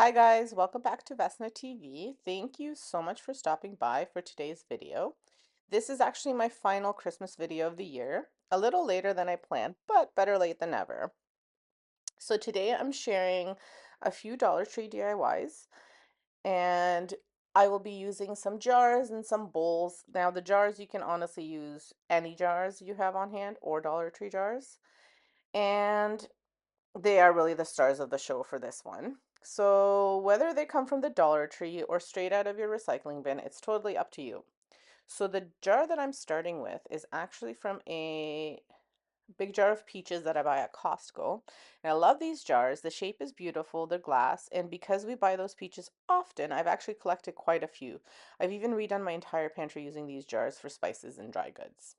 Hi guys, welcome back to Vesna TV. Thank you so much for stopping by for today's video. This is actually my final Christmas video of the year, a little later than I planned, but better late than never. So today I'm sharing a few Dollar Tree DIYs, and I will be using some jars and some bowls. Now the jars, you can honestly use any jars you have on hand or Dollar Tree jars. And they are really the stars of the show for this one. So whether they come from the Dollar Tree or straight out of your recycling bin, it's totally up to you. So the jar that I'm starting with is actually from a big jar of peaches that I buy at Costco. And I love these jars. The shape is beautiful, they're glass, and because we buy those peaches often, I've actually collected quite a few. I've even redone my entire pantry using these jars for spices and dry goods.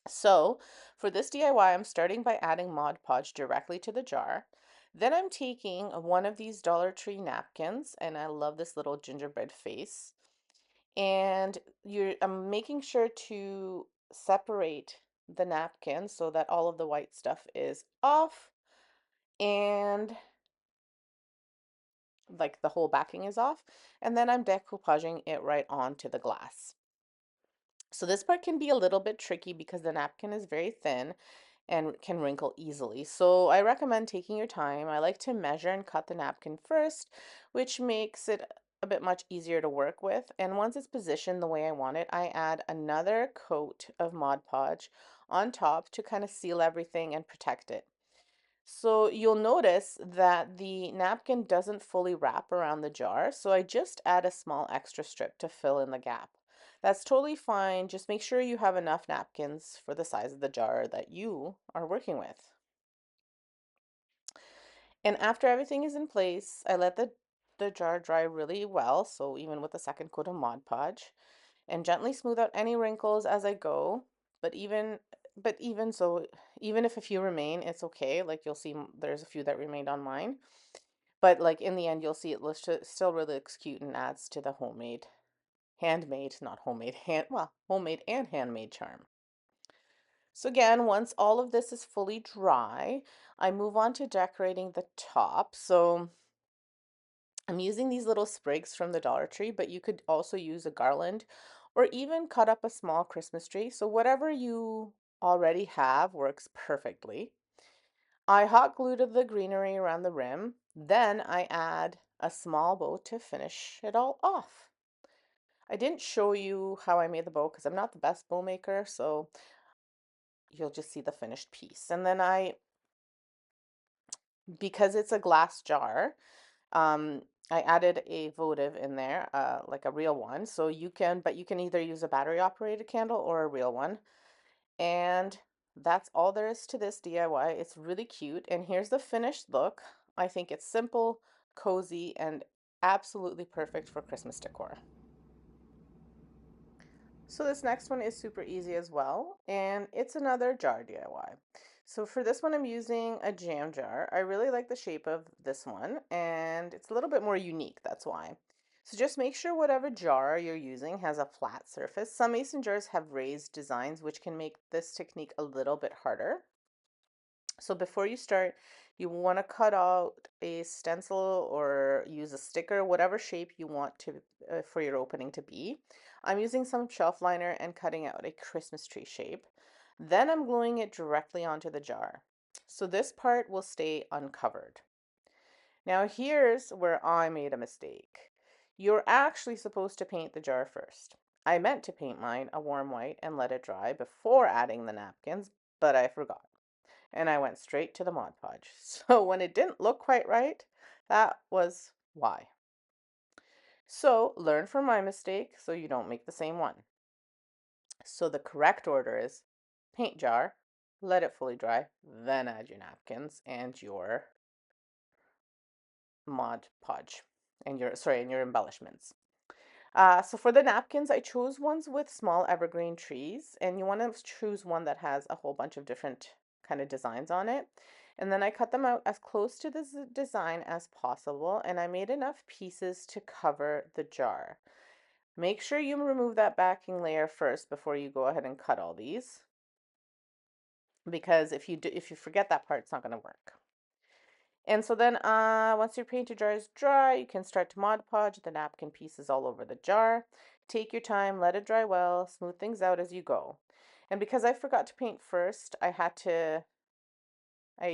So for this DIY, I'm starting by adding Mod Podge directly to the jar. Then I'm taking one of these Dollar Tree napkins, and I love this little gingerbread face. And I'm making sure to separate the napkin so that all of the white stuff is off and like the whole backing is off. And then I'm decoupaging it right onto the glass. So this part can be a little bit tricky because the napkin is very thin and can wrinkle easily. So I recommend taking your time. I like to measure and cut the napkin first, which makes it a bit much easier to work with. And once it's positioned the way I want it, I add another coat of Mod Podge on top to kind of seal everything and protect it. So you'll notice that the napkin doesn't fully wrap around the jar, so I just add a small extra strip to fill in the gap. That's totally fine. Just make sure you have enough napkins for the size of the jar that you are working with. And after everything is in place, I let the jar dry really well, so even with the second coat of Mod Podge, and gently smooth out any wrinkles as I go. But even so, even if a few remain, it's okay. Like you'll see, there's a few that remained on mine. But like in the end, you'll see it looks still really looks cute and adds to the handmade, not homemade, homemade and handmade charm. So again, once all of this is fully dry, I move on to decorating the top. So I'm using these little sprigs from the Dollar Tree, but you could also use a garland or even cut up a small Christmas tree. So whatever you already have works perfectly. I hot glued the greenery around the rim. Then I add a small bow to finish it all off. I didn't show you how I made the bow because I'm not the best bow maker, so you'll just see the finished piece. And then because it's a glass jar, um, I added a votive in there, like a real one. So but you can either use a battery operated candle or a real one. And that's all there is to this DIY. It's really cute. And here's the finished look. I think it's simple, cozy, and absolutely perfect for Christmas decor. So this next one is super easy as well, and it's another jar DIY. So for this one, I'm using a jam jar. I really like the shape of this one, and it's a little bit more unique, that's why. So just make sure whatever jar you're using has a flat surface. Some mason jars have raised designs, which can make this technique a little bit harder. So before you start, you want to cut out a stencil or use a sticker, whatever shape you want to for your opening to be. I'm using some shelf liner and cutting out a Christmas tree shape. Then I'm gluing it directly onto the jar. So this part will stay uncovered. Now here's where I made a mistake. You're actually supposed to paint the jar first. I meant to paint mine a warm white and let it dry before adding the napkins, but I forgot and I went straight to the Mod Podge. So when it didn't look quite right, that was why. So learn from my mistake so you don't make the same one. So the correct order is paint jar, let it fully dry, then add your napkins and your Mod Podge and your embellishments. So for the napkins, I chose ones with small evergreen trees, and you want to choose one that has a whole bunch of different kind of designs on it. And then I cut them out as close to this design as possible, and I made enough pieces to cover the jar. Make sure you remove that backing layer first before you go ahead and cut all these, because if you forget that part, it's not going to work. And so then once your painted jar is dry, you can start to Mod Podge the napkin pieces all over the jar. Take your time, let it dry well, smooth things out as you go. And because I forgot to paint first, I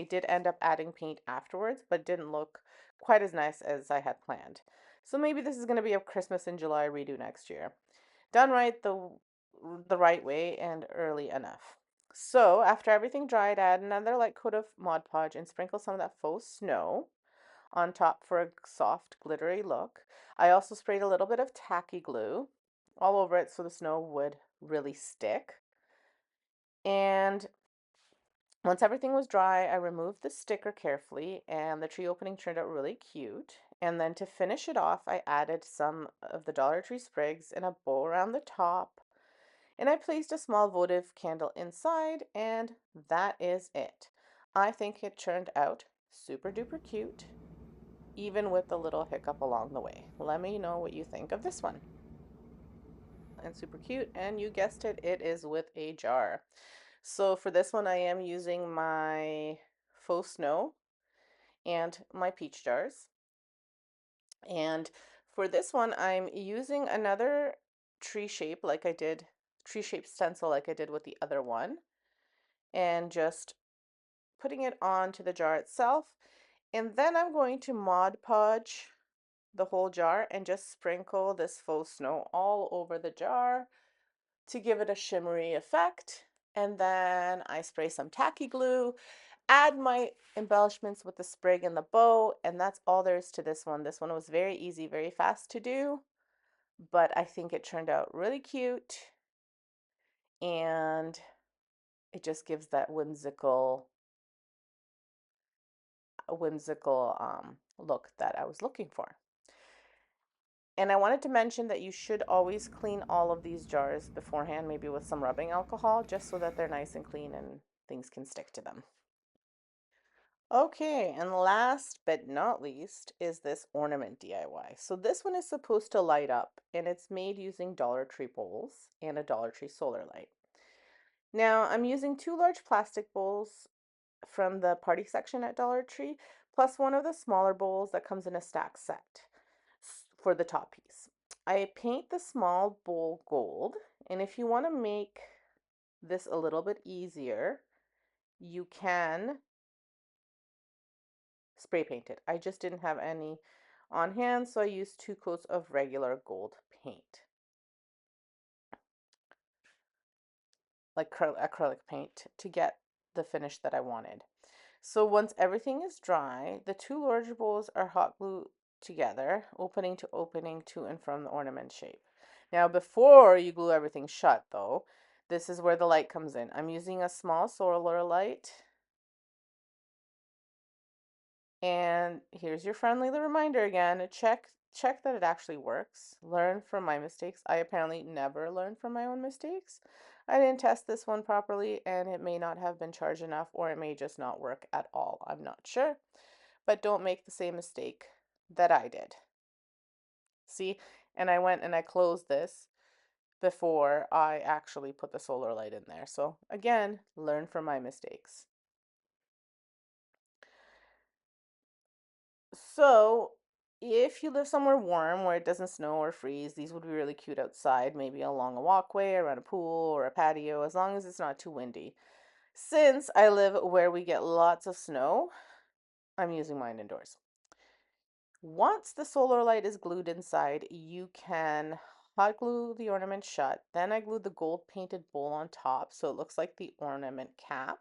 did end up adding paint afterwards, but it didn't look quite as nice as I had planned. So maybe this is going to be a Christmas in July redo next year. Done right the right way and early enough. So after everything dried, add another light coat of Mod Podge and sprinkle some of that faux snow on top for a soft glittery look. I also sprayed a little bit of tacky glue all over it so the snow would really stick. And once everything was dry, I removed the sticker carefully and the tree opening turned out really cute. And then to finish it off, I added some of the Dollar Tree sprigs in a bow around the top. And I placed a small votive candle inside, and that is it. I think it turned out super duper cute, even with the little hiccup along the way. Let me know what you think of this one. And super cute, and you guessed it, it is with a jar. So for this one, I am using my faux snow and my peach jars. And for this one, I'm using another tree shape like I did, tree shape stencil like I did with the other one, and just putting it onto the jar itself. And then I'm going to Mod Podge the whole jar and just sprinkle this faux snow all over the jar to give it a shimmery effect. And then I spray some tacky glue, add my embellishments with the sprig and the bow, and that's all there is to this one. This one was very easy, very fast to do, but I think it turned out really cute, and it just gives that whimsical look that I was looking for. And I wanted to mention that you should always clean all of these jars beforehand, maybe with some rubbing alcohol, just so that they're nice and clean and things can stick to them. Okay, and last but not least is this ornament DIY. So this one is supposed to light up, and it's made using Dollar Tree bowls and a Dollar Tree solar light. Now I'm using 2 large plastic bowls from the party section at Dollar Tree, plus one of the smaller bowls that comes in a stack set for the top piece. I paint the small bowl gold, and if you want to make this a little bit easier, you can spray paint it. I just didn't have any on hand, so I used 2 coats of regular gold paint, like acrylic paint, to get the finish that I wanted. So once everything is dry, the 2 large bowls are hot glued together, opening to opening to and from the ornament shape. Now before you glue everything shut though, this is where the light comes in. I'm using a small solar light. And here's your friendly reminder again. Check that it actually works. Learn from my mistakes. I apparently never learn from my own mistakes. I didn't test this one properly and it may not have been charged enough, or it may just not work at all. I'm not sure. But don't make the same mistake that I did. See? And I went and I closed this before I actually put the solar light in there. So again, learn from my mistakes. So, if you live somewhere warm where it doesn't snow or freeze, these would be really cute outside, maybe along a walkway, around a pool, or a patio, as long as it's not too windy. Since I live where we get lots of snow, I'm using mine indoors. Once the solar light is glued inside, you can hot glue the ornament shut. Then I glued the gold painted bowl on top so it looks like the ornament cap.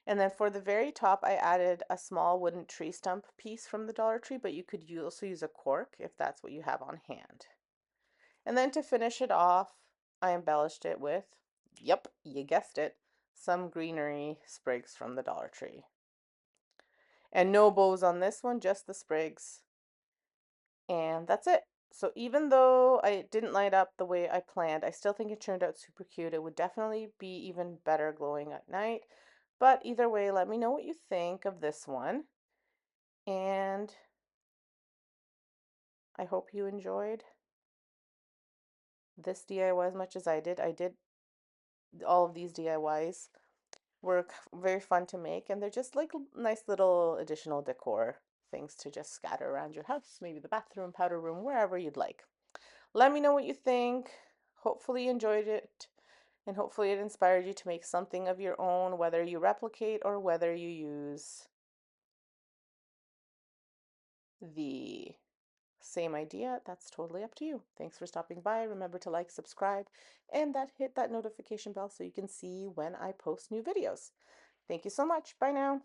And then for the very top, I added a small wooden tree stump piece from the Dollar Tree, but you could also use a cork if that's what you have on hand. And then to finish it off, I embellished it with, yep, you guessed it, some greenery sprigs from the Dollar Tree. And no bows on this one, just the sprigs. And that's it. So even though I didn't light up the way I planned, I still think it turned out super cute. It would definitely be even better glowing at night. But either way, let me know what you think of this one. And I hope you enjoyed this DIY as much as I did. I did all of these DIYs very fun to make, and they're just like nice little additional decor things to just scatter around your house, maybe the bathroom, powder room, wherever you'd like. Let me know what you think. Hopefully you enjoyed it, and hopefully it inspired you to make something of your own, whether you replicate or whether you use the same idea. That's totally up to you. Thanks for stopping by. Remember to like, subscribe, and hit that notification bell so you can see when I post new videos. Thank you so much. Bye now.